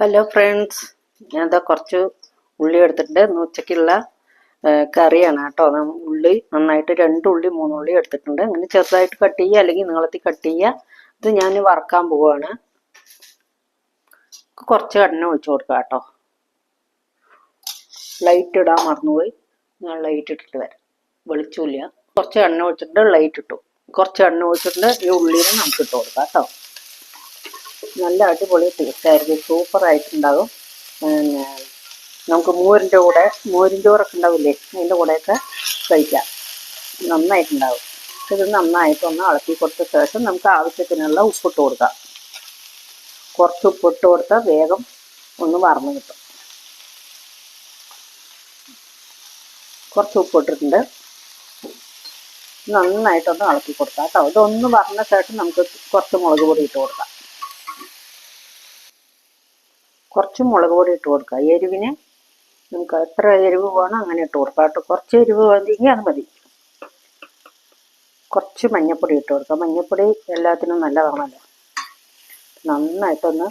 Hello friends, ഞാൻ കുറച്ച് ഉള്ളി എടുത്തിട്ടുണ്ട്. ഉച്ചയ്ക്കുള്ള കറിയാണ് കേട്ടോ. ഉള്ളി നന്നായിട്ട് 2 ഉള്ളി 3 ഉള്ളി എടുത്തിട്ടുണ്ട്. അങ്ങനെ ചെറുതായിട്ട് കട്ട് ചെയ്യുക, അല്ലെങ്കിൽ നീളത്തിൽ കട്ട് ചെയ്യുക. ഇത് ഞാൻ വറക്കാൻ പോവുകയാണ്. കുറച്ച് എണ്ണ ഒഴിച്ചു കൊടുക്കുക കേട്ടോ. ലൈറ്റ് ഇടാൻ മറന്നുപോയി, ഞാൻ ലൈറ്റ് ഇട്ടിട്ട് വരാം. വെളിച്ചമില്ല. കുറച്ച് എണ്ണ ഒഴിച്ചിട്ടുണ്ട്, ലൈറ്റ് ഇട്ടു. കുറച്ച് എണ്ണ ഒഴിച്ചിട്ടുണ്ട്. ഈ ഉള്ളിനെ നമുക്ക് ഇട്ട് കൊടുക്കാം കേട്ടോ. നല്ല അടിപൊളി ടേസ്റ്റായിരിക്കും, സൂപ്പറായിട്ടുണ്ടാകും. പിന്നെ നമുക്ക് മോരിൻ്റെ കൂടെ, മോരിൻ്റെ ചോറൊക്കെ ഉണ്ടാവില്ലേ, അതിൻ്റെ കൂടെയൊക്കെ കഴിക്കാം. നന്നായിട്ടുണ്ടാകും. ഇത് നന്നായിട്ടൊന്ന് ഇളക്കി കൊടുത്ത ശേഷം നമുക്ക് ആവശ്യത്തിനുള്ള ഉപ്പിട്ട് കൊടുക്കാം. കുറച്ച് ഉപ്പിട്ട് കൊടുത്താൽ വേഗം ഒന്ന് വറന്ന് കിട്ടും. കുറച്ച് ഉപ്പിട്ടിട്ടുണ്ട്. നന്നായിട്ടൊന്ന് ഇളക്കി കൊടുക്കാം കേട്ടോ. ഇതൊന്ന് വറന്ന ശേഷം നമുക്ക് കുറച്ച് മുളക് പൊടി ഇട്ട് കൊടുക്കാം. കുറച്ച് മുളക് പൊടി ഇട്ട് കൊടുക്കുക. എരിവിന് നമുക്ക് എത്ര എരിവ് വേണം അങ്ങനെ ഇട്ട് കൊടുക്കാം കേട്ടോ. കുറച്ച് എരിവ് വേണമെങ്കിൽ അത് മതി. കുറച്ച് മഞ്ഞൾപ്പൊടി ഇട്ട് കൊടുക്കുക. മഞ്ഞൾപ്പൊടി എല്ലാത്തിനും നല്ലതാണല്ലോ. നന്നായിട്ടൊന്ന്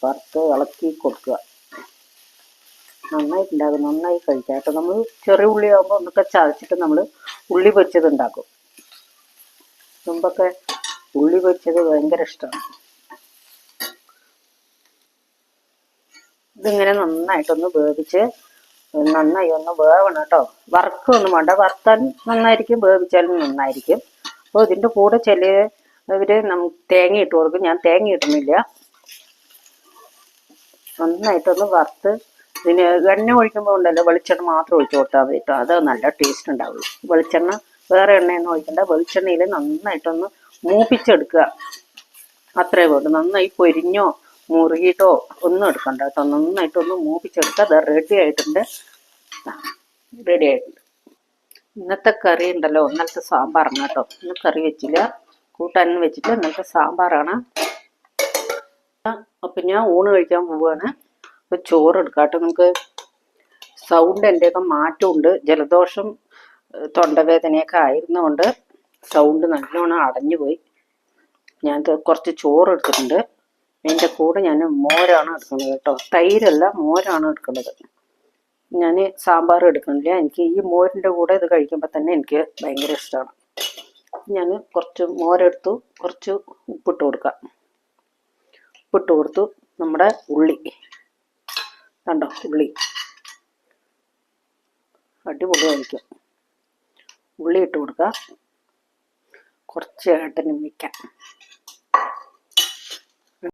വറുത്ത് ഇളക്കി കൊടുക്കുക. നന്നായിട്ടുണ്ടാകും. നന്നായി കഴിക്കാം കേട്ടോ. നമ്മൾ ചെറിയ ഉള്ളി ആകുമ്പോൾ ഒന്നൊക്കെ ചതച്ചിട്ട് നമ്മൾ ഉള്ളി പൊരിച്ചത് ഉണ്ടാക്കും. മുമ്പൊക്കെ ഉള്ളി പൊരിച്ചത് ഭയങ്കര ഇഷ്ടമാണ്. ഇതിങ്ങനെ നന്നായിട്ടൊന്ന് വേവിച്ച് നന്നായി ഒന്ന് വേവണം കേട്ടോ. വറുക്കൊന്നും വേണ്ട. വറുത്താൽ നന്നായിരിക്കും, വേവിച്ചാലും നന്നായിരിക്കും. അപ്പോൾ ഇതിൻ്റെ കൂടെ ചിലവർ തേങ്ങ ഇട്ട് കൊടുക്കും. ഞാൻ തേങ്ങ ഇടുന്നില്ല. നന്നായിട്ടൊന്ന് വറുത്ത് ഇതിന് എണ്ണ ഒഴിക്കുമ്പോൾ ഉണ്ടല്ലോ, വെളിച്ചെണ്ണ മാത്രം ഒഴിച്ചു കൊടുത്താൽ മതി കേട്ടോ. അത് നല്ല ടേസ്റ്റ് ഉണ്ടാവുള്ളൂ. വെളിച്ചെണ്ണ വേറെ എണ്ണയൊന്നും ഒഴിക്കണ്ട. വെളിച്ചെണ്ണയിൽ നന്നായിട്ടൊന്ന് മൂപ്പിച്ചെടുക്കുക. അത്രേ വേണ്ടു. നന്നായി പൊരിഞ്ഞോ മുറുകിയിട്ടോ ഒന്നും എടുക്കണ്ട കേട്ടോ. നന്നായിട്ടൊന്ന് മൂപ്പിച്ചെടുക്കുക. അത് റെഡി ആയിട്ടുണ്ട്. ഇന്നത്തെ കറി ഉണ്ടല്ലോ, ഇന്നലത്തെ സാമ്പാറാണ് കേട്ടോ. ഇന്ന് കറി വെച്ചില്ല, കൂട്ടാനും വെച്ചിട്ട് ഇന്നലത്തെ സാമ്പാറാണ്. അപ്പം ഞാൻ ഊണ് കഴിക്കാൻ പോവുകയാണ്. അപ്പോൾ ചോറ് എടുക്കാം കേട്ടോ. നമുക്ക് സൗണ്ട് എൻ്റെയൊക്കെ മാറ്റമുണ്ട്. ജലദോഷം തൊണ്ടവേദനയൊക്കെ ആയിരുന്നുകൊണ്ട് സൗണ്ട് നല്ലോണം അടഞ്ഞു പോയി. ഞാൻ കുറച്ച് ചോറ് എടുത്തിട്ടുണ്ട്. അതിൻ്റെ കൂടെ ഞാൻ മോരാണ് എടുക്കുന്നത് കേട്ടോ. തൈരല്ല, മോരാണ് എടുക്കുന്നത്. ഞാൻ സാമ്പാർ എടുക്കുന്നില്ല. എനിക്ക് ഈ മോരിൻ്റെ കൂടെ ഇത് കഴിക്കുമ്പോൾ തന്നെ എനിക്ക് ഭയങ്കര ഇഷ്ടമാണ്. ഞാൻ കുറച്ച് മോരെടുത്തു. കുറച്ച് ഉപ്പിട്ട് കൊടുക്കാം. ഉപ്പിട്ട് കൊടുത്തു. നമ്മുടെ ഉള്ളി കണ്ടോ, ഉള്ളി അടിപൊളിയായിരിക്കും. ഉള്ളി ഇട്ട് കൊടുക്കുക. കുറച്ച് ഏട്ടനും വയ്ക്കാം.